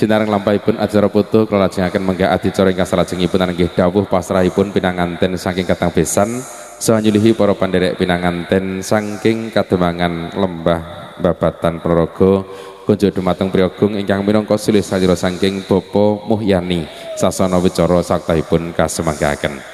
sinareng lampahipun acara putu kula lajengaken menggah adicara ingkang salajengipun inggih dawuh pasrahipun pinanganten saking Katang Besan saha nyulihi para panderek pinanganten saking kademangan lembah Babatan Prorogo kunjuk dumateng Priyogung ingkang minangka silih salira saking Bapa Muhyani sasana wicara saktahipun kasemanggahaken.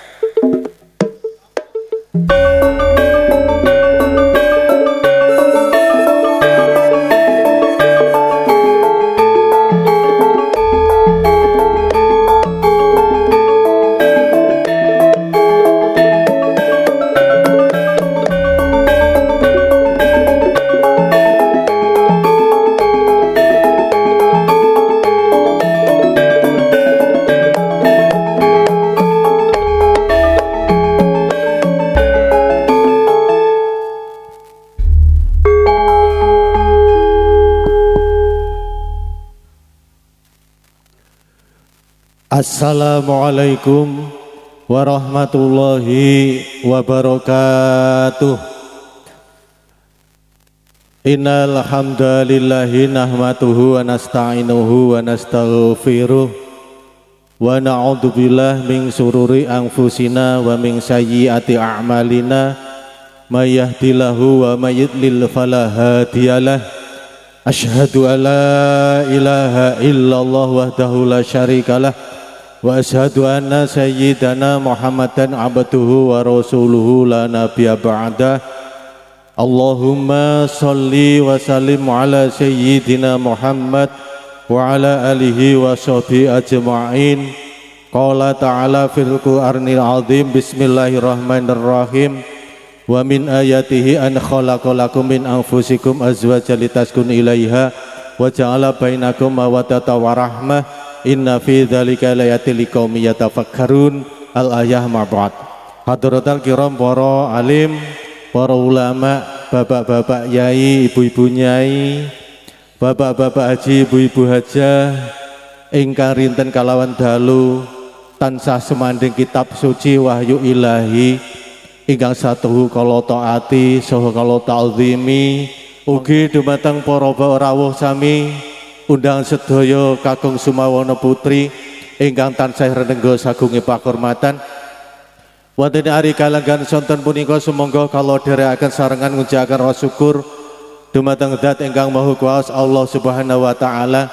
Assalamualaikum warahmatullahi wabarakatuh. Innal hamdalillahi nahmaduhu wa nasta'inuhu wa nastaghfiruh wa na'udzu billahi min syururi anfusina wa min sayyiati a'malina may yahdihillahu wa may yudlil fala hadiyalah. Asyhadu an la ilaha illallah wahdahu la syarikalah wa asyhadu anna sayyidana Muhammadan abduhu wa rasuluhu la nabiyya ba'dah. Allahumma salli wa sallim ala sayyidina Muhammad wa ala alihi wa sahbihi ajma'in. Qala ta'ala fil Qur'anil azim, bismillahirrahmanirrahim. Wa min ayatihi an khalaqalakum min anfusikum azwajan litaskunu ilaiha wa ja'ala bainakum mawaddatan wa rahmah. Inna fi dzalika laayatil liqaumin yatafakkarun. Al-ayah ma'bad. Hadratul kiram, para alim, para ulama, bapak-bapak yai, ibu-ibu nyai, bapak-bapak haji, ibu-ibu hajah ingkang rinten kalawan dalu tansah semanding kitab suci wahyu ilahi ingkang satuhu kala taati saha kala ta'zimi. Ugi dumateng para rawuh sami undang sedaya kakung Sumawana putri ingkang tansah renengga sagunge pakurmatan wonten ari kalenggan sonten punika sumangga kala dherekaken sarengan ngucapken rasa syukur dumateng zat ingkang maha kuwasa Allah Subhanahu wa taala.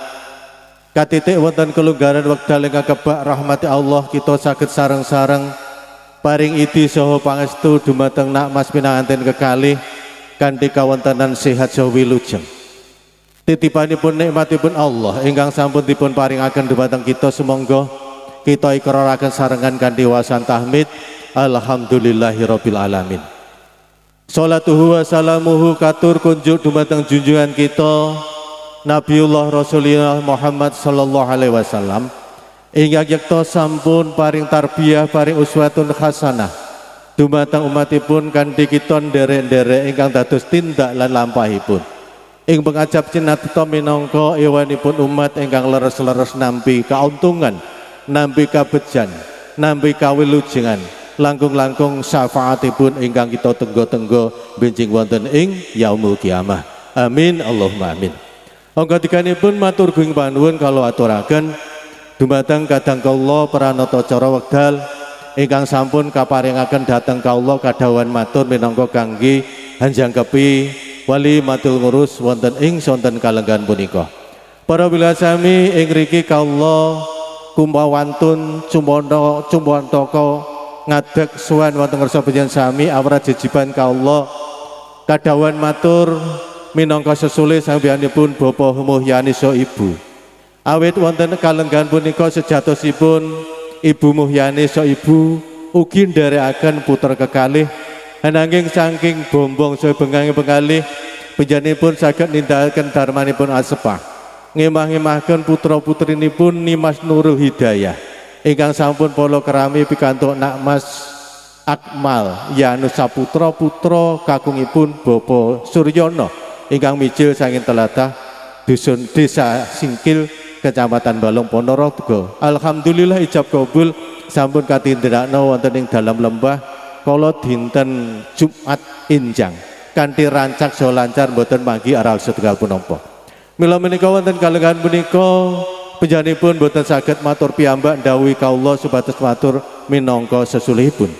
Katitik wonten kelunggaran wekdal ingkang kebak rahmati Allah kita saged sareng-sareng paring idi saha pangestu dumateng nak mas pinanganten kekalih kanthi kawontenan sehat saha wilujeng. Titipanipun nikmatipun Allah ingkang sampun dipun paringaken dumateng kita sumangga kita ikraraken sarengan kanthi wasan tahmid alhamdulillahirabbil alamin. Sholatuhu wa salamuhu katur kunjuk dumateng junjungan kita Nabiullah Rasulullah Muhammad sallallahu alaihi wasallam ingkang yekta sampun paring tarbiyah paring uswatun hasanah dumateng umatipun kanthi kita nderek-nderek ingkang dados tindak lan lampahipun. Ing pengajap cinata minangka ewanipun umat ingkang leres-leres nampi kauntungan, nampi kabejan, nampi kawilujengan, langkung-langkung syafaatipun ingkang kita tenggo-tenggo benjing wonten ing yaumul kiamah. Amin Allahumma amin. Angka tikanipun matur gunging panuwun kala aturaken dumateng kadang kala pranata cara wekdal ingkang sampun kaparingaken dhateng kawula kadhawan matur minangka kangge hanjangkepi wali matul ngurus wonten ing sonten kalenggan punika. Para wilayah sami ing riki kawula kumpawantun cumpantaka ngadeg suwan wonten ngarsa panjenengan sami awrat jejiban kawula kadhawan matur minangka sesulih sambiyanipun Bapak Muhyani saha Ibu. Awit wonten kalenggan punika sejatosipun Ibu Muhyani saha Ibu ugi nderekaken putra kekalih ananging saking bombong saha bengang-bengalih panjenenganipun saged nindakaken dharmanipun asepah ngemah-ngemahken putra-putrinipun Nimas Nurul Hidayah ingkang sampun pala kerami pikantuk Nakmas Akmal Yanus Saputra putra kakungipun Bapak Suryono ingkang mijil saking Telatah dusun Desa Singkil Kecamatan Balong Ponorogo. Alhamdulillah ijab kabul sampun katindakna wonten ing dalam lembah kala dinten Jumat Injang kanthi rancak saha lancar boten manggi aral setunggal punapa. Mila menika wonten kalenggan punika panjenenganipun boten saged matur piyambak dawuh kawula supados matur minangka sesulihipun.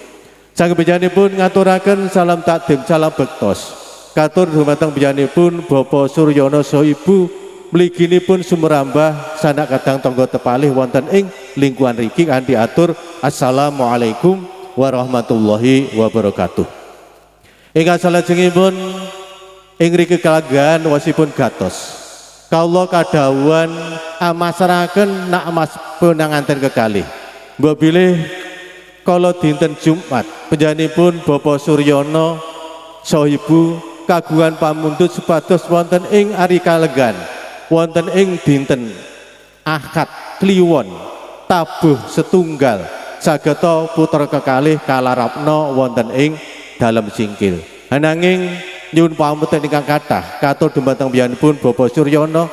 Saking panjenenganipun ngaturaken salam takdim salam bektos katur dumateng panjenenganipun Bapak Suryono saha Ibu mliginipun sumrambah sanak kadang tangga tepalih wonten ing lingkungan riki kanthi atur assalamualaikum warahmatullahi wabarakatuh. Ingkang salajengipun ing riki kalenggan wasipun gatos kawula kadhawuhan amasraken nak mas penanganten kekalih. Mbok bilih kala dinten Jumat panjenenganipun Bapak Suryono saha Ibu kagungan pamundhut supados wonten ing ari kalenggan wonten ing dinten Ahad Kliwon tabuh setunggal sageta putra kekalih kalarapna wonten ing dalem singkil. Ananging nyuwun pamunten ingkang kathah katur dumateng piyambakipun Bapak Suryono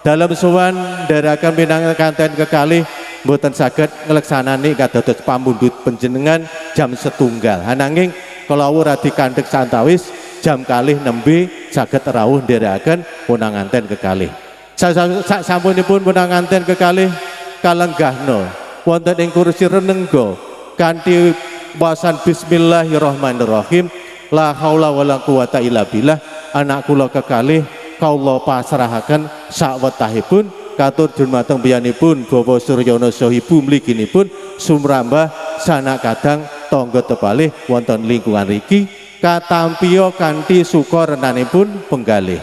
dalam sowan ndherekaken pinanganten kekalih mboten saged ngleksanani kados pamundhut panjenengan jam setunggal. Ananging kala radi kandhek santawis jam kalih nembe saged rawuh ndherekaken pinanganten kekalih. Sasampunipun pinanganten kekalih kalenggahna wonten ing kursi renengga kanthi wasan bismillahirrahmanirrahim. La haula wala quwata illa billah. Anak kula kekalih kawula pasrahaken sawetahipun katur dumateng piyambakipun Bapak Suryono saha Ibu mliginipun sumrambah sanak kadang tangga tepalih wonten lingkungan riki katampiya kanthi suka renanipun penggalih.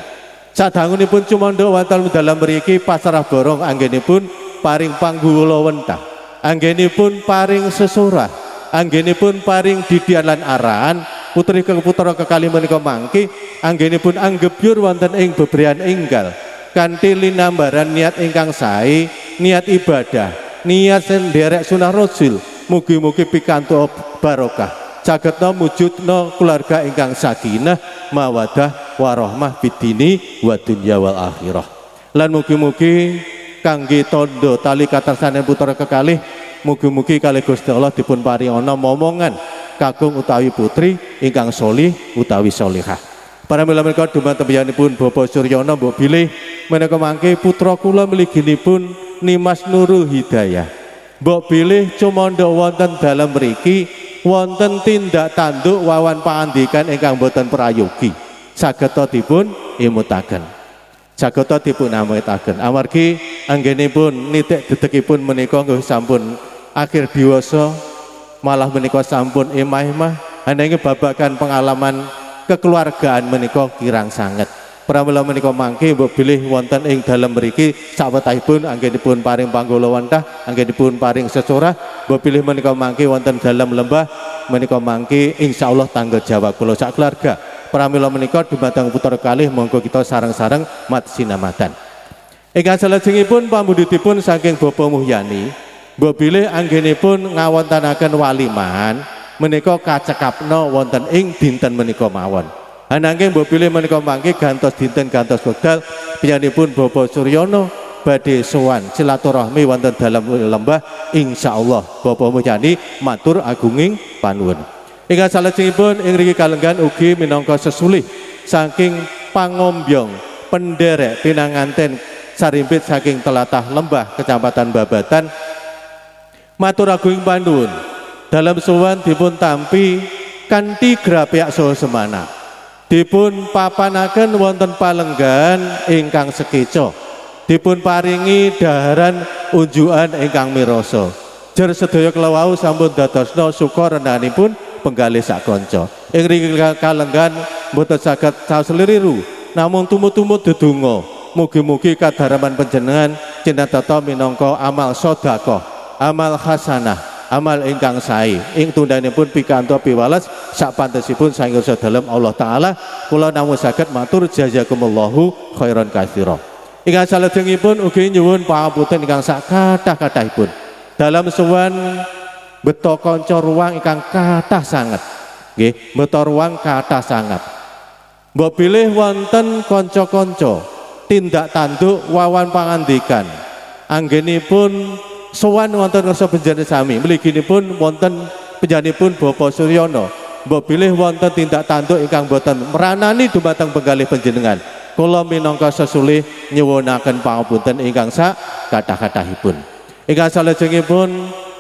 Sadangunipun cumandha wonten dalam mriki pasrah borong anggenipun paring panggula wentah, anggenipun paring sesorah, anggenipun paring didian lan arahan putri putra kekalih menika mangke anggenipun anggebyur wonten ing bebrian enggal kanthi linambaran niat ingkang sae, niat ibadah, niat senderek sunah rasul. Mugi-mugi pikantuk barokah sageta mujudna keluarga ingkang sakinah mawaddah warahmah bidini wa dunya wal akhirah. Lan mugi-mugi kangge tondo tali katarsaning putra kekalih mugi-mugi kalih Gusti Allah dipun paringana momongan kakung utawi putri ingkang solih utawi solihah. Para mila menika dumateng piyambakipun Bapak Suryono mbok bilih menika mangke putra kula mliginipun Nimas Nurul Hidayah. Mbok bilih cumandha wonten dalem mriki wonten tindak tanduk wawan pangandikan ingkang boten prayogi sageta dipun imutaken. Sageta dipun amutaken amargi anggenipun nitik dedekipun menika nggih sampun akhir diwasa malah menika sampun emah-emah ananging babagan pengalaman kekeluargaan menika kirang sanget. Pramila menika mangke mbok bilih wonten ing dalem mriki sawetahipun anggenipun paring panggula wentah, anggenipun paring sesorah, mbok bilih menika mangke wonten dalem lembah menika mangke insyaallah tanggung jawab kula sak keluarga. Pramila menika dumateng putra kalih monggo kita sareng-sareng mat sinamatan. Ingkang salajengipun pamundhutipun saking Bapak Muhyani mbok bilih anggenipun ngawontanaken walimahan menika kacekapna wonten ing dinten menika mawon. Ananging mbok bilih menika mangke gantos dinten gantos wekdal piyambakipun Bapak Suryono badhe sowan silaturahmi wonten dalam lembah insyaallah Bapak Mulyani matur agunging panuwun. Ingkang salajengipun ing riki kalenggan ugi minangka sesulih saking pangombyong penderek pinanganten sarimpit saking telatah lembah Kecamatan Babatan matur agunging panuwun dalam sowan dipun tampi kanthi grapiak saha semana dipun papanaken wonten palenggan ingkang sekeca dipun paringi daharan unjukan ingkang mirasa jer sedaya kelawau sampun dadosna suka rendanipun penggalih sak kanca ing riki kalenggan mboten saged sasliriru namung tumut-tumut dedonga mugi-mugi kadharaman panjenengan cinatata minangka amal sedekah, amal hasanah, amal ingkang sae ing tundhanipun pikantuk piwales sak pantesipun saking sedalem Allah taala kula namung saged matur jazakumullahu khairan katsira. Ingkang salajengipun ugi nyuwun pangapunten ingkang sak kathah-kathahipun dalam sowan beto kanca ruang ingkang kathah sanget nggih beto ruang kathah sanget mbok pilih wonten kanca-kanca tindak tanduk wawan pangandikan anggenipun sowan wonten ngarsa panjenengan sami mliginipun wonten panjenenganipun Bapak Suryono mbok bilih wonten tindak tanduk ingkang boten meranani dumateng penggalih panjenengan Kula minangka sesulih nyuwunaken pangapunten ingkang sak kathah-kathahipun. Ingkang salajengipun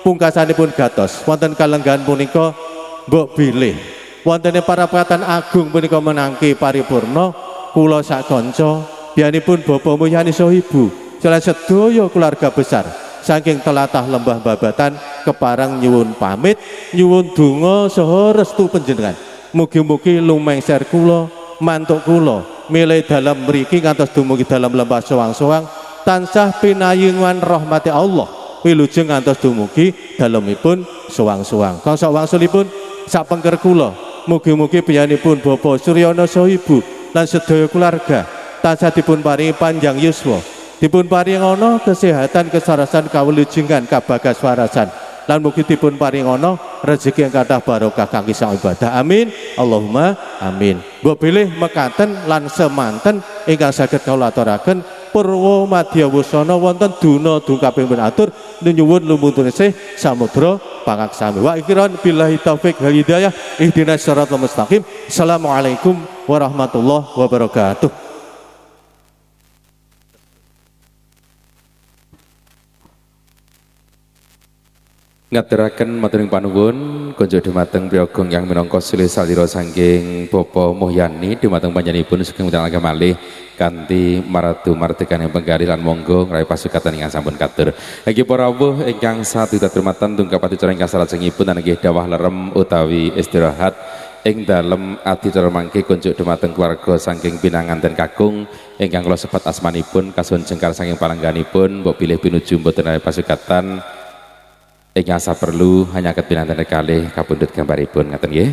pungkasanipun gatos wonten kalenggahan punika mbok bilih wonten para patan agung punika menangki paripurna kula sak kanca biyanipun Bapak Mulyani saha Ibu salah sedaya keluarga besar saking telatah Lembah Babatan keparang nyuwun pamit nyuwun donga saha restu panjenengan mugi-mugi lumengser kula mantuk kula milih dalam mriki ngantos dumugi dalam lembah soang-soang tansah pinayungan rahmati Allah wilujeng ngantos dumugi dalemipun soang-soang kangsa wangsulipun sapengker kula mugi-mugi piyanipun Bapak Suryana saha Ibu lan sedaya keluarga tansah dipun paringi panjang yuswa dipun paringi ana kesehatan kesarasan kawulujengan kabagas warasan lan mugi dipun paring ana rezeki yang kathah barokah kangge sak ibadah amin Allahumma amin. Mbok bilih mekaten lan semanten ingkang saged kawula aturaken purwa madya wusana wonten duna dungkaping penatur nyuwun lumuntunisih samudra pangaksami wa ikhiran billahi taufik wal hidayah ihdinas siratal mustaqim. Assalamualaikum warahmatullahi wabarakatuh. Ngaturaken maturing panuwun konjo dumateng Priyogong yang minangka sulih salira saking Bapak Mulyani dumateng panjenenganipun sugeng mitangake malih kanthi maradu martekane penggari lan monggo ngrai pasukatan ingkang sampun katur. Inggih para rawuh ingkang satunggal durmatan tungkap adicara ingkang salajengipun nggih dawah lerem utawi istirahat ing dalem adicara mangke konjo dumateng keluarga saking Pinanganten kakung ingkang kula sebat asmanipun kasuhun jengkar saking palengganipun mbok pilih pinuju mboten ngrai pasukatan ingkang saperlu hanya pinanten kalih kapundhut gambaripun ngaten nggih.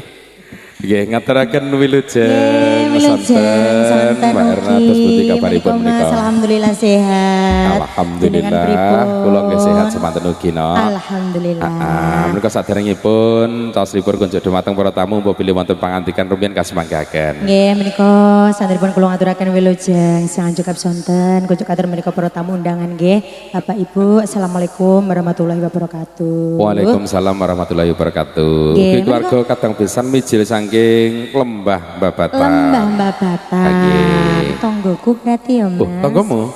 Nggih ngaturaken wilujeng sonten Mbak Erna terus putih kabaripun menika. Alhamdulillah sehat. Alhamdulillah kula nggih sehat semanten ugi no. Alhamdulillah. Menika saderengipun caoslipun konjuk dumateng para tamu mbok bilih wonten pangandikan rumiyin kasumanggaken. Nggih menika saderengipun kula ngaturaken wilujeng sang cekap sonten konjuk katur menika para tamu undangan nggih. Bapak Ibu assalamualaikum warahmatullahi wabarakatuh. Waalaikumsalam warahmatullahi wabarakatuh. Ugi keluarga kadang pisan mijil saking Lembah Babatan. Lembah Babatan. Tonggoku berarti ya Mas. Oh, tonggomu?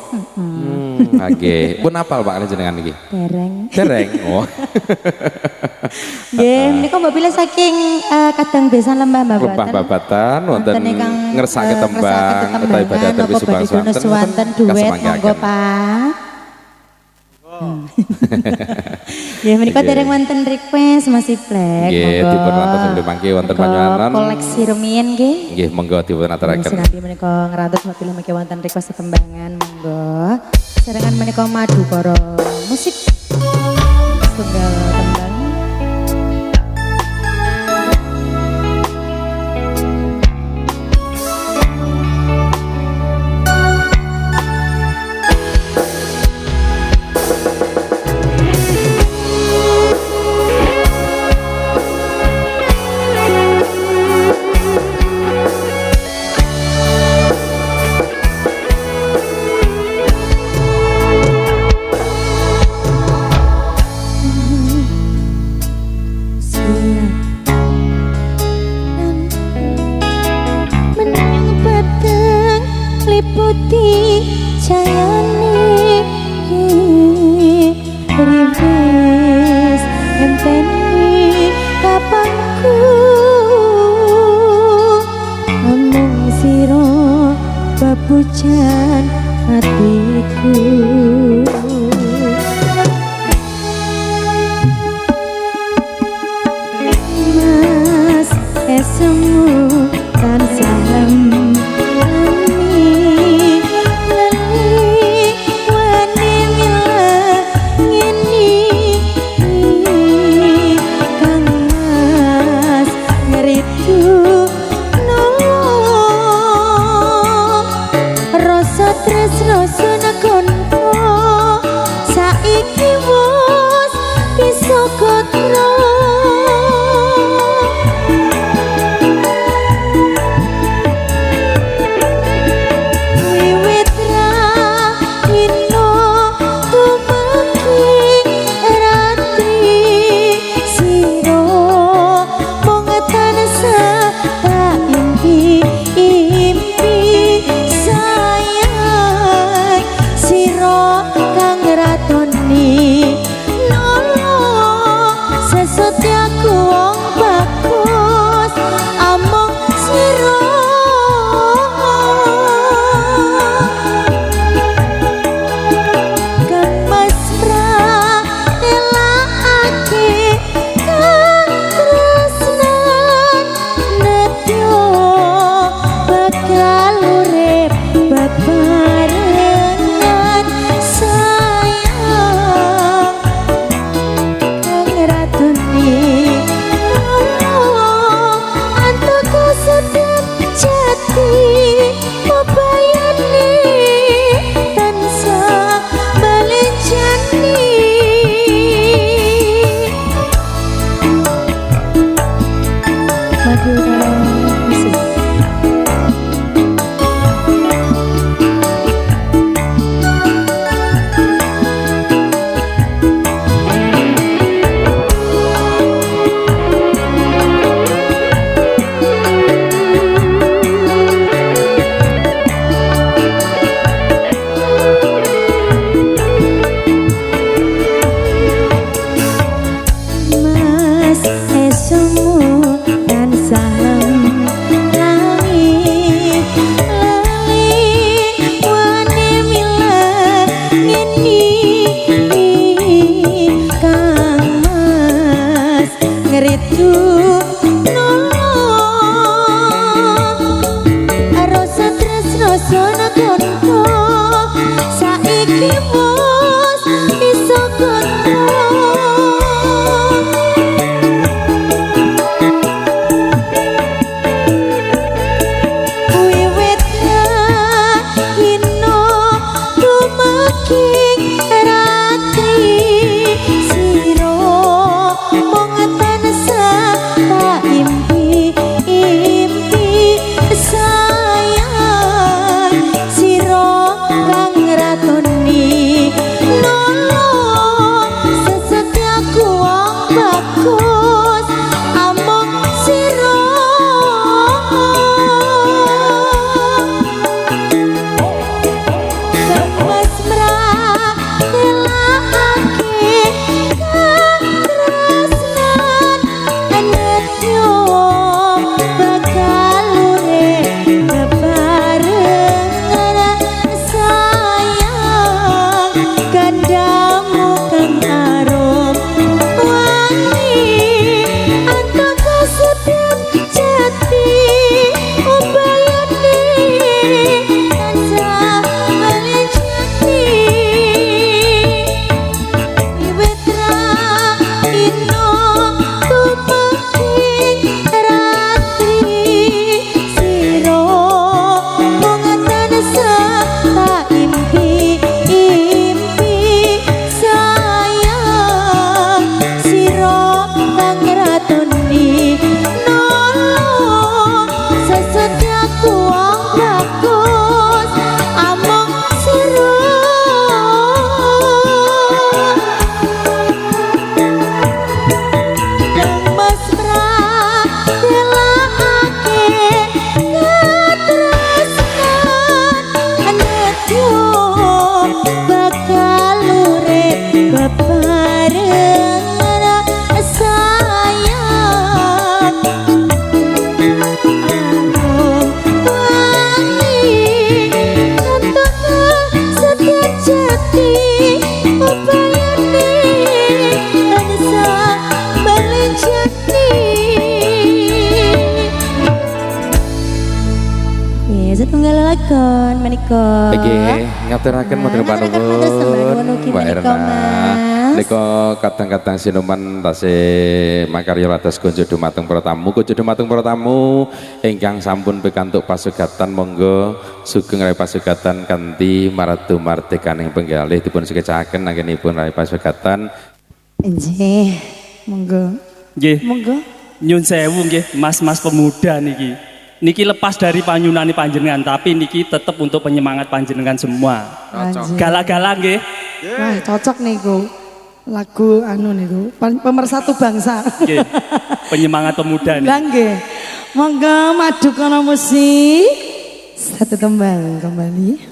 Nggih. Pun apal Pak jenengan iki? Dereng. Dereng. Oh. Nggih, menika mbok pilih saking kadang besan Lembah Babatan. Lembah Babatan wonten ngersake tembang utawi ibadah terus suwanten duet monggo Pak. Ya menika dereng wonten request masih plek. Nggih, dipun rantos sebelum mangke wonten panjenengan. Koleksi rumiyin nggih. Nggih, monggo dipun aturaken. Sinambi menika ngrantos mapilih mangke wonten request tembangan monggo. Serengan menika madu para musik. Tunggal tembang. Putih cahayane riwis ngenteni kapangku omong sira babujan hatiku Mas esemu tansah tresno sunakon tunggal lakon menika. Nggih, ngaturaken matur panuwun Mbak Erna. Nika kadang-kadang sinuman tasih makarya lados kunjuk dumateng para tamu, ingkang sampun pikantuk pasugatan monggo sugeng raih pasugatan kanthi maratu martekaning penggalih dipun sekecaken anggenipun raih pasugatan. Nggih, monggo. Nggih. Monggo. Nyun sewu nggih, mas-mas pemuda niki. Niki lepas dari panyunani panjenengan, tapi niki tetap untuk penyemangat panjenengan semua. Gala-gala nggih. Wah, cocok niku. Lagu anu niku, pemersatu bangsa. Nggih. Penyemangat pemuda niki. Lah nggih. Monggo madu kono musik. Satu tembang kembali.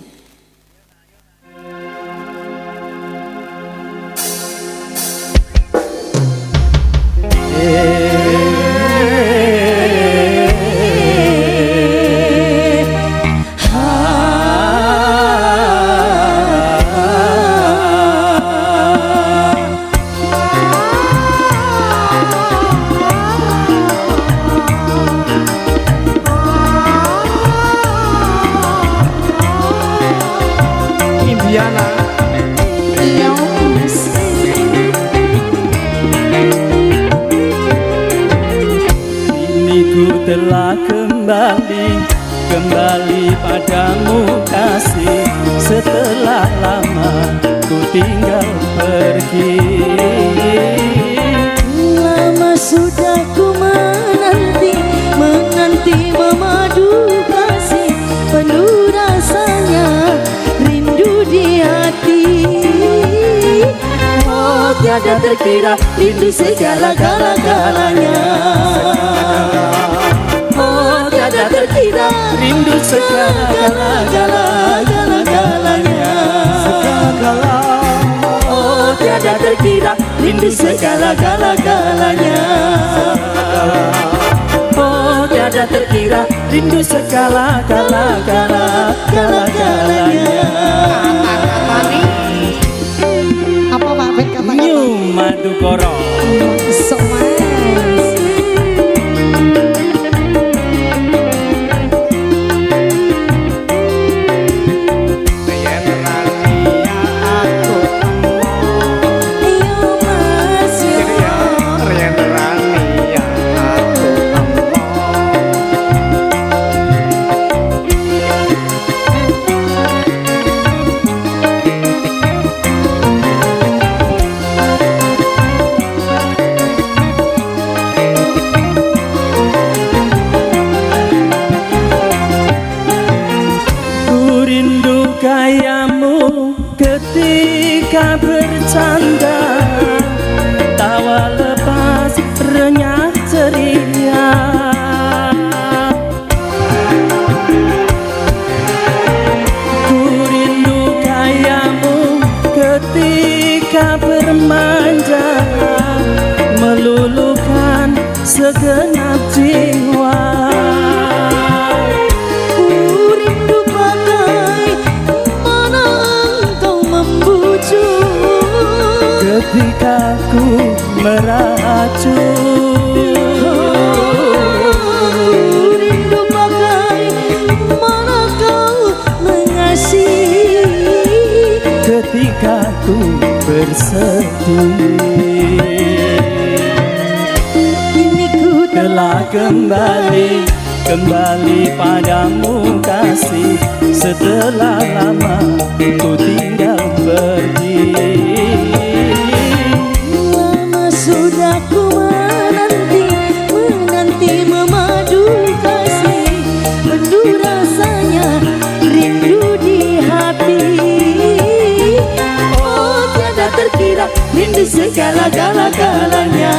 Telah kembali padamu kasih, setelah lama ku tinggal pergi. Lama sudah ku menanti memadu kasih, penuh rasanya rindu di hati. Oh, tiada terkira rindu segala-galanya. Oh, tiada terkira rindu segala-galanya. Oh, tiada terkira rindu segala-galanya. Oh, tiada terkira rindu segala-galanya. Apa Pak Ben kata-kata? New Madukoro. Sok Mas. Ketika bercanda, tawa lepas renyah ceria. Ku rindu gayamu ketika bermanja, meluluhkan segenap jiwa. Ketika ku meracun, rindu bagai mana kau mengasihi. ketika ku bersedih, kini ku telah kembali padamu kasih, setelah lama ku tinggal pergi. Sudah ku menanti memadu kasih, penuh rasanya rindu di hati. Oh, tiada terkira rindu segala-galanya.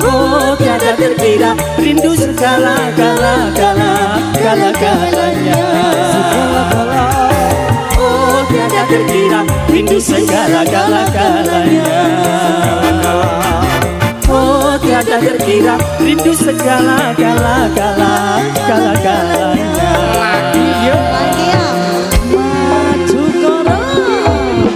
Oh, tiada terkira rindu segala-galanya. Oh, tiada terkira rindu segala-galanya. Oh, tiada terkira rindu segala-galanya. Lagi ya. Maju korong.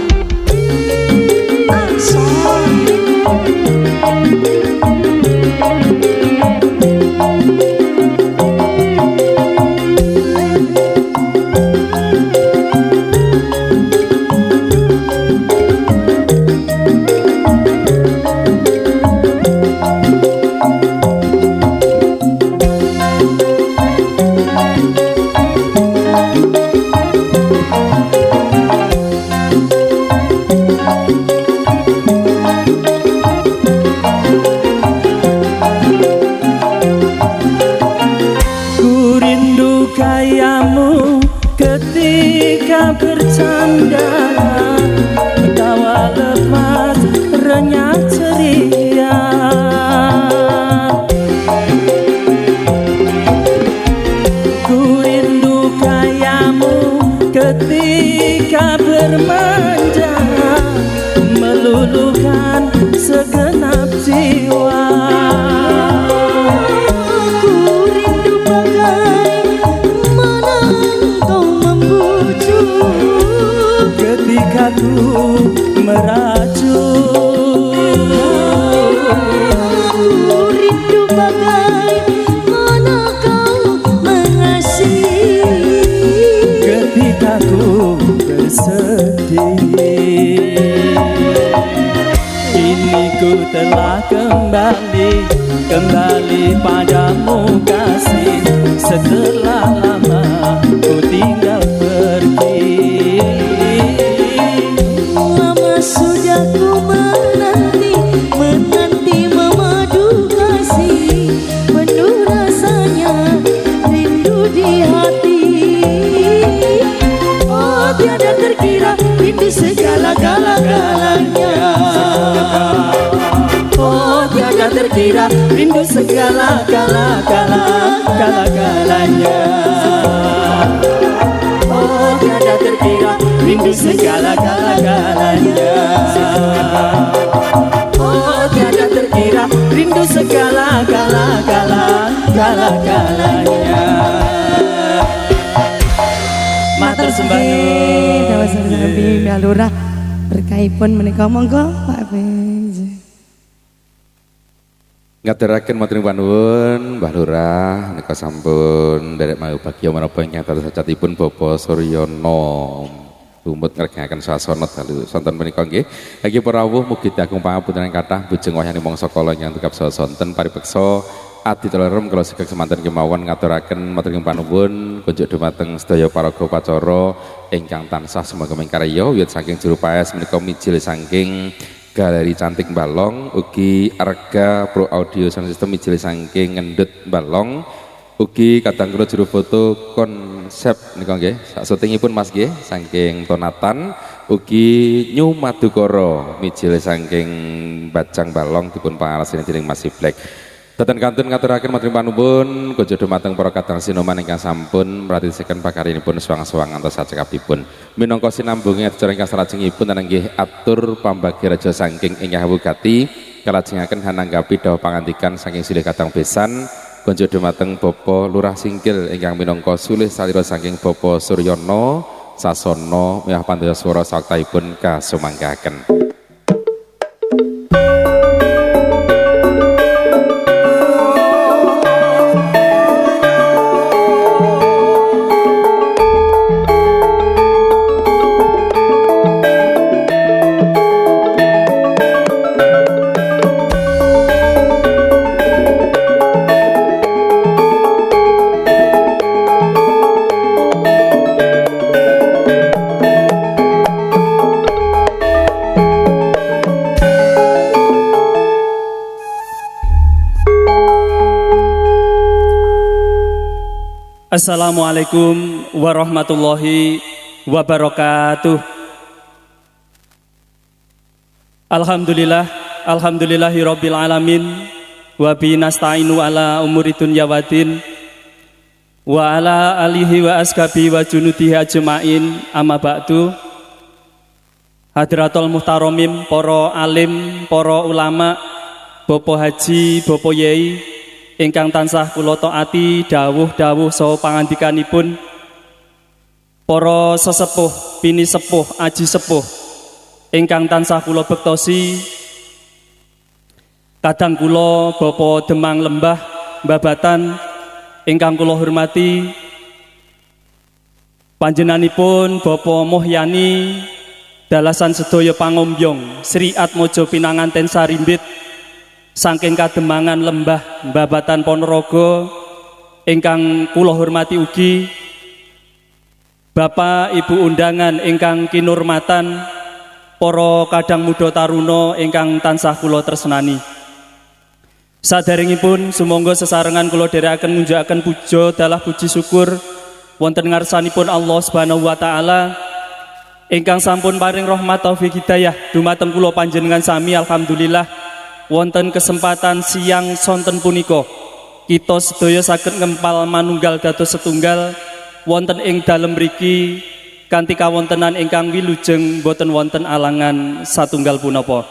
canda, tawa lepas renyah ceria. Ku rindu kayamu ketika bermanja, meluluhkan segenap jiwa. Ku rindu bagaimana engkau membujuk Ketika ku merajuk, Ku rindu bagaimana kau mengasihi ketika ku bersedih. Kini ku telah kembali padamu kasih. Setelah lama ku tinggal pergi. Lama sudah ku menanti memadu kasih, penuh rasanya rindu di hati. Oh tiada terkira rindu segala-galanya. Oh tiada terkira rindu segala-galanya. Oh tiada terkira rindu segala-galanya. Oh tiada terkira rindu segala-galanya. Matur sembah nuwun. Dawas Nabi Alurah berkaipun menika monggo Pak Benj. Ngaturaken matur panuwun Mbah Lurah menika sampun nderek mau bagya menapa ingkang dados sacatipun Bapak Suryono lumut ngregaken sasana dalu sonten menika nggih. Lagi para rawuh mugi diagung pangapunten kathah bujeng wahyane mangsa kala ingkang tukap sonten paripeksa adi tolerem kula segeng semanten kemawon ngaturaken matur panuwun kunjuk dumateng sedaya paraga upacara ingkang tansah sumangga karya wiwit saking juru paes menika mijil saking Galeri Cantik Balong, ugi Arga Pro Audio Sound System mijil saking Ngendut Balong, ugi kadang kula juru foto konsep nika nggih sak syutingipun Mas nggih saking Tonatan, ugi New Madukara mijil saking Bajang Balong dipun pangalasine dening Mas Black. Daten kantun ngaturaken matur panuwun kunjuk dumateng para kadang sinoman ingkang sampun mratisiken pakarinipun suwang-suwang ngantos sacekapipun. Minangka sinambunge acara ingkang salajengipun inggih atur pambagi raja saking ingkang wugati kalajengaken hananggapi dawuh pangandikan saking silih kadang besan kunjuk dumateng Bapak Lurah Singkil ingkang minangka sulih salira saking Bapak Suryono sasana miah pandaya swara saktaipun kasumanggaken. Assalamualaikum warahmatullahi wabarakatuh. Alhamdulillahi rabbil alamin wa bi nasta'inu ala umuri dunya waddin wa ala alihi wa ashabi wa junudihi ajmain amma ba'du. Hadratul muhtaramim, para alim, para ulama, Bapak Haji, Bapak Yai ingkang tansah kula taati dawuh-dawuh saha pangandikanipun, para sesepuh, pini sepuh, aji sepuh ingkang tansah kula bektosi, kadang kula Bapak Demang Lembah Babatan ingkang kula hormati, panjenenganipun Bapak Muhyani dalasan sedaya pangombyong Sri Atmaja Pinanganten Sarimbit saking Kademangan Lembah Babatan Ponorogo ingkang kula hormati ugi Bapak Ibu undangan ingkang kinurmatan, para kadang muda taruna ingkang tansah kula tresnani. Saderengipun sumangga sesarengan kula dherekaken ngunjukaken puja dalah puji syukur wonten ngarsanipun Allah Subhanahu wa taala ingkang sampun paring rahmat taufik hidayah dumateng kula panjenengan sami. Alhamdulillah wonten kesempatan siang sonten punika kita sedaya saged ngempal manunggal dados setunggal wonten ing dalem mriki kanthi kawontenan ingkang wilujeng boten wonten alangan satunggal punapa.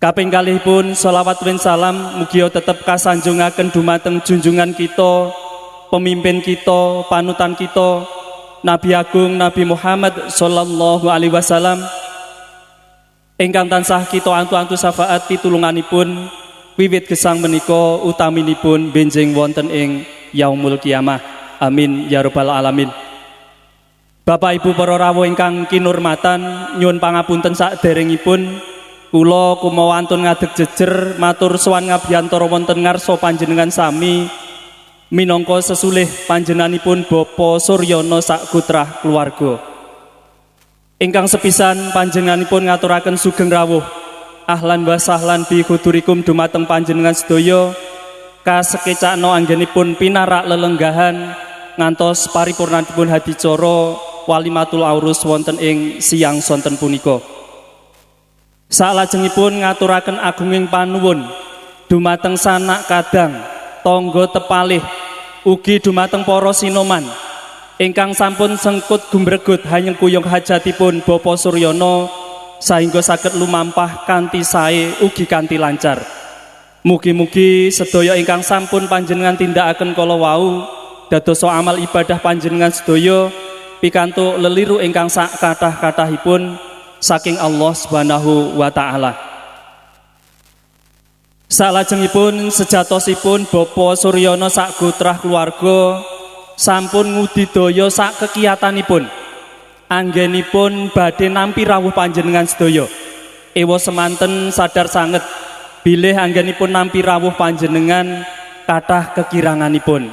Kaping kalihipun sholawat wen salam mugia tetep kasanjungaken dumateng junjungan kita, pemimpin kita, panutan kita, Nabi Agung Nabi Muhammad sallallahu alaihi wasallam ingkang tansah kita antu-antu syafaat pitulunganipun wiwit gesang menika utaminipun benjing wonten ing yaumul kiamah. Amin ya rabbal alamin. Bapak Ibu para rawuh ingkang kinurmatan, nyuwun pangapunten saderengipun kula kumawantun ngadeg jejer matur sowan ngabiyantara wonten ngarsa panjenengan sami minangka sesulih panjenenganipun Bapa Suryono sak kutrah keluarga. Ingkang sepisan panjenenganipun ngaturaken sugeng rawuh ahlan wa sahlan bi hudurikum dumateng panjenengan sedaya kasekecakno anggenipun pinarak lelenggahan ngantos paripurnanipun hadicara walimatul aurus wonten ing siang sonten punika. Salajengipun ngaturaken agunging panuwun dumateng sanak kadang tangga tepalih ugi dumateng para sinoman ingkang sampun sengkut gumregut hanyeng kuyung hajatipun Bapa Suryono sahingga saged lumampah kanthi sae ugi kanthi lancar. Mugi-mugi sedaya ingkang sampun panjenengan tindakaken kala wau dadosa amal ibadah panjenengan sedaya pikantuk leliru ingkang sak kathah-kathahipun saking Allah Subhanahu wa taala. Salajengipun sejatosipun Bapa Suryono sak gotrah keluarga sampun ngudidaya sak kekiyatanipun anggenipun badhe nampi rawuh panjenengan sedaya. Ewa semanten sadar sanget bilih anggenipun nampi rawuh panjenengan kathah kekiranganipun.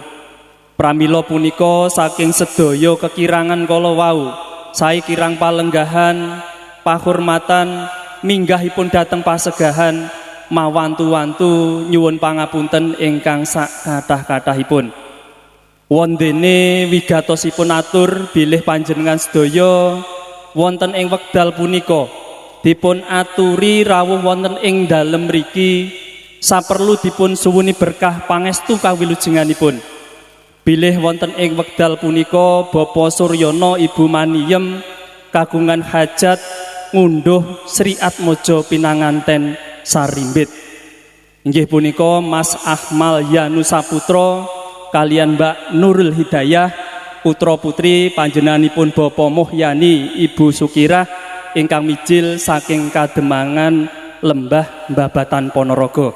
Pramila punika saking sedaya kekirangan kala wau sae kirang palenggahan pahormatan minggahipun dhateng pasegahan mawantu-wantu nyuwun pangapunten ingkang sak kathah-kathahipun. Wondene wigatosipun atur bilih panjenengan sedaya wonten ing wekdal punika dipun aturi rawuh wonten ing dalem mriki saperlu dipun suwuni berkah pangestu kawilujenganipun. Bilih wonten ing wekdal punika Bapa Suryono Ibu Maniyem kagungan hajat ngunduh Sri Atmaja Pinanganten Sarimbit. Inggih punika Mas Akmal Yanu Saputra kalian Mbak Nurul Hidayah putra putri panjenenganipun Bapa Muhyani Ibu Sukirah ingkang mijil saking Kademangan Lembah Babatan Ponorogo.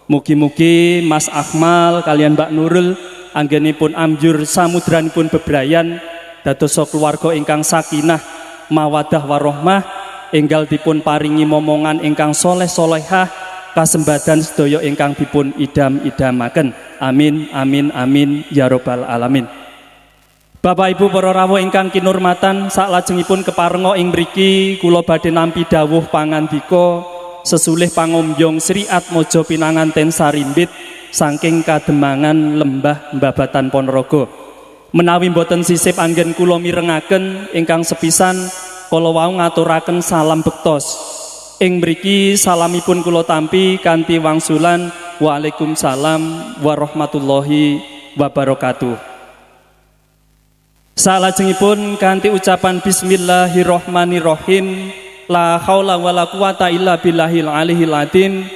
Mugi-mugi Mas Akmal kalian Mbak Nurul anggenipun amjur samudranipun bebrayan dadosa keluarga ingkang sakinah mawadah warahmah enggal dipun paringi momongan ingkang soleh-solehah kasembadan sedaya ingkang dipun idam-idamaken. Amin amin amin ya rabbal alamin. Bapak Ibu para rawuh ingkang kinurmatan, saklajengipun keparenga ing mriki kula badhe nampi dawuh pangandika sesulih pangombyong Sri Atmaja Pinanganten Sarimbit saking Kademangan Lembah Babatan Ponorogo. Menawi boten sisip anggen kula mirengaken ingkang sepisan kala wau ngaturaken salam bektos. Ing mriki salamipun kula tampi kanthi wangsulan Waalaikumsalam warahmatullahi wabarakatuh. Salajengipun kanthi ucapan bismillahirrahmanirrahim la haula wala quwata illa billahil aliyil azim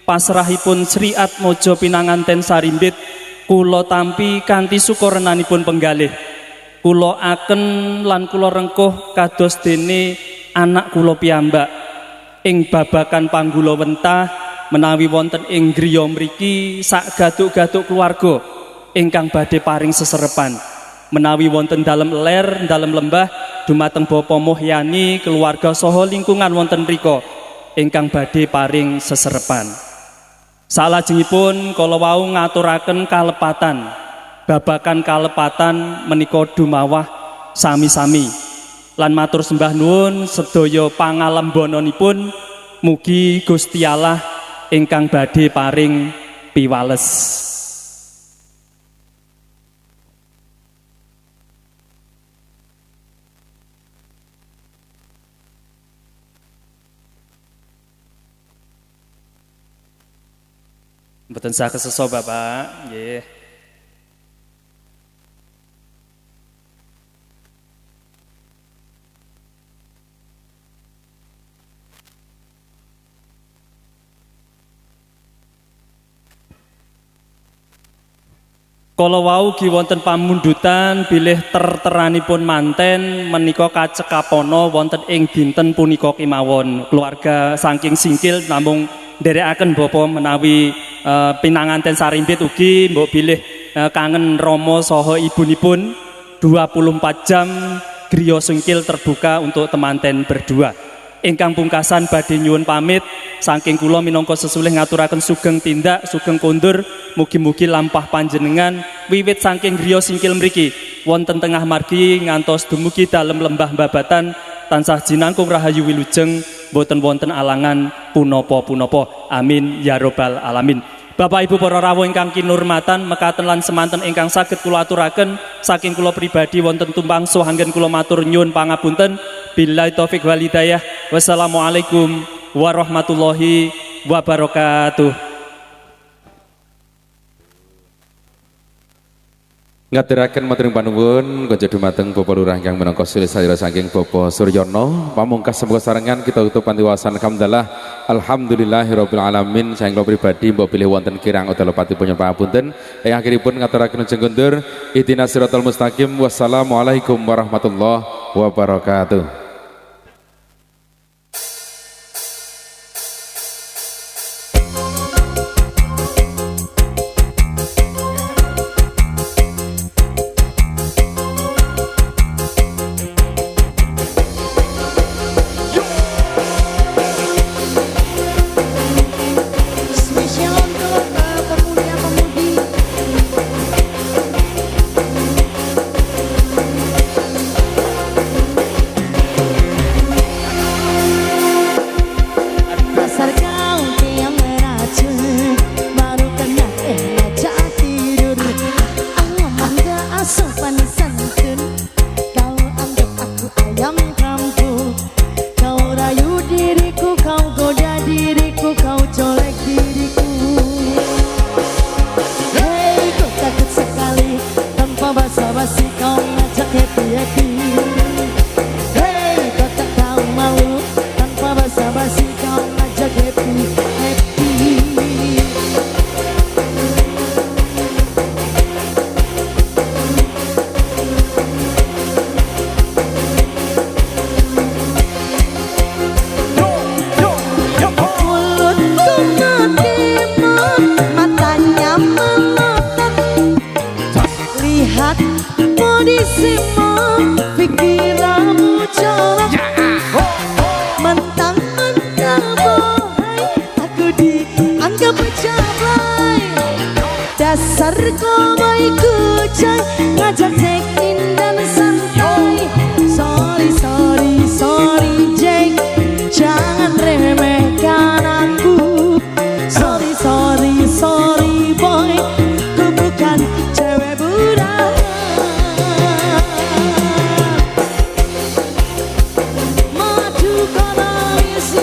pasrahipun Sri Atmaja Pinanganten Sarimbit kula tampi kanthi sukurenanipun penggalih. Kula aken lan kula rengkuh kados dene anak kula piyambak ing babagan panggula wentah menawi wonten ing griya mriki sak gaduk-gaduk keluarga ingkang badhe paring seserepan. Menawi wonten dalem ler dalem lembah dumateng Bapa Muhyani keluarga saha lingkungan wonten mrika ingkang badhe paring seserepan. Salajengipun kala wau ngaturaken kalepatan. Babakan kalepatan menika dumawah sami-sami. Lan matur sembah nuwun sedaya pangalembonanipun mugi Gusti Allah ingkang badhe paring piwales. Mboten sah keseso Bapak. Nggih. Kala wau ugi wonten pamundutan bilih terteranipun manten menika kacekapana wonten ing dinten punika kemawon. Keluarga saking singkil namung nderekaken bapa menawi pinanganten sarimpit ugi mbok bilih kangen Rama saha ibunipun 24 jam griya singkil terbuka untuk temanten berdua. Ingkang pungkasan badhe nyuwun pamit saking kula minangka sesulih ngaturaken sugeng tindak sugeng kondur mugi-mugi lampah panjenengan wiwit saking griya singkil mriki wonten tengah margi ngantos dumugi dalem lembah babatan tansah jinangkung rahayu wilujeng boten wonten alangan punapa-punapa amin ya robbal alamin. Bapak Ibu para rawuh ingkang kinurmatan mekaten lan semanten ingkang saged kula aturaken saking kula pribadi wonten tumpang soh anggen kula matur nyuwun pangapunten billahi taufik wal hidayah. Wassalamualaikum warahmatullahi wabarakatuh. Ngaturaken matur panuwun kanca dumateng Bapak Lurah ingkang minangka suri sadaya saking Bapak Suryono pamungkas semoga sarengan kita tutup pantiwasan alhamdulillahirabbil alamin. Saking kula pribadi mbok pilih wonten kirang utawa patipun nyuwun pangapunten ing akhiripun ngaturaken ujung kundur ihdinas siratal mustaqim. Wassalamualaikum warahmatullahi wabarakatuh. Dasar kau baik kucai ngajak check-in dan santai. Sorry, sorry, sorry Jack, jangan remehkan aku. Sorry, sorry, sorry boy, ku bukan cewek budak. Madu kono isi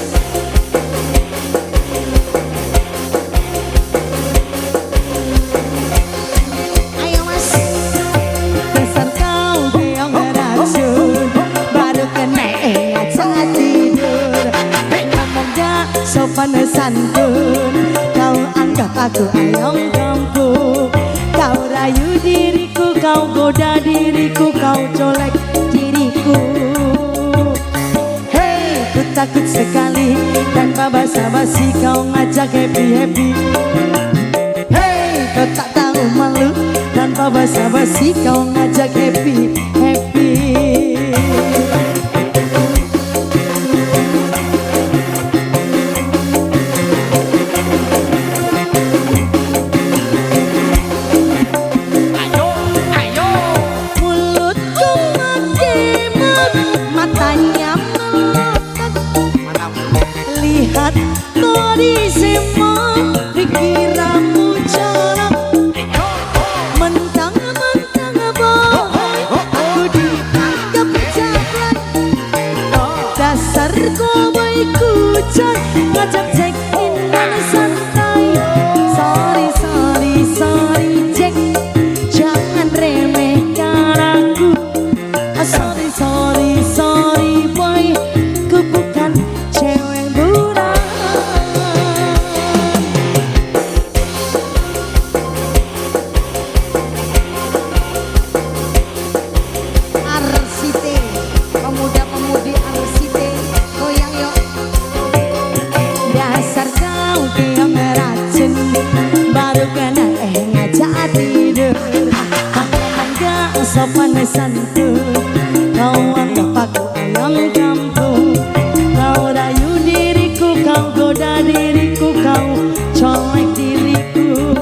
sopan santun, kau anggap aku ayam kampung. Kau rayu diriku, kau goda diriku, kau colek diriku. Hei, ku takut sekali tanpa basa-basi kau ngajak happy-happy. Hei, kau tak tahu malu tanpa basa-basi kau ngajak happy-happy. Lihat kondisimu, pikiranmu colok, mentang-mentang bohong. tidur. Enggak sopan santun, kau anggap aku ayam kampung. Kau rayu diriku, kau goda diriku, kau colek diriku.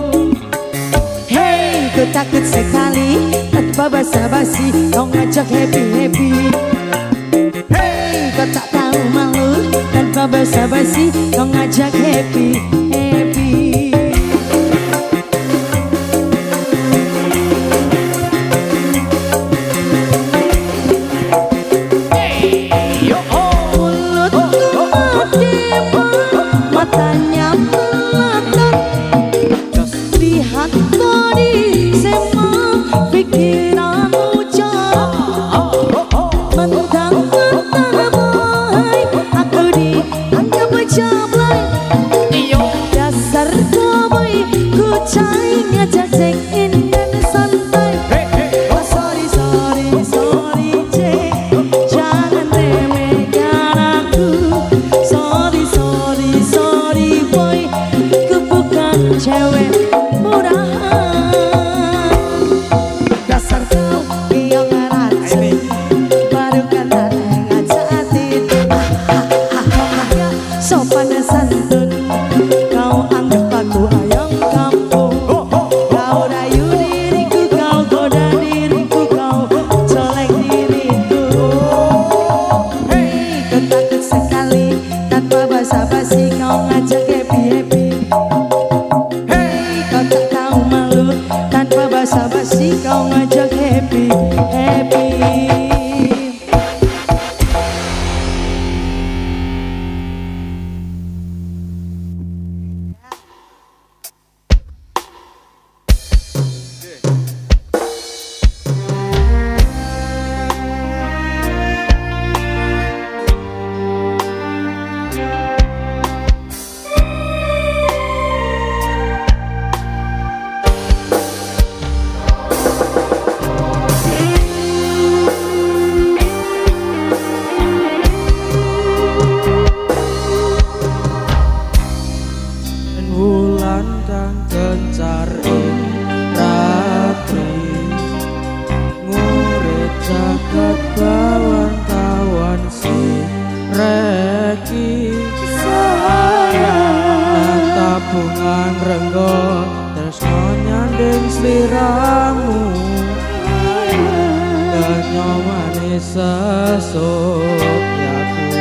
Hey, ku takut sekali tanpa basa-basi kau ngajak happy-happy. Hey, kau tak tahu malu tanpa basa-basi kau ngajak happy-happy. Matanya melotot, lihat body semua pikiranmu jauh. Mentang-mentang baik, aku dianggap jablay. Dasar cowboy, ku cai ngajak check in dan santai. Oh sorry, sorry, sorry cek, jangan remehkan aku. Sorry, sorry, sorry boy, ku bukan cewek murahan. Dasar kau yang racun, baru kena ngajak tidur. Sopan dan santun, kau anggap aku ayam kampung. Kau rayu diriku, kau goda diriku, kau colek diriku. Hei, kau takut sekali tanpa basa-basi kau ngajak happy-happy. Hei, kau tak tahu malu tanpa basa-basi kau ngajak happy-happy. Wulan kang kencar ing ratri, murid jagat bawan-tawan si reki. Sayang tabungan renggo tresno nyanding sliramu, kenyo manis sesuk yaku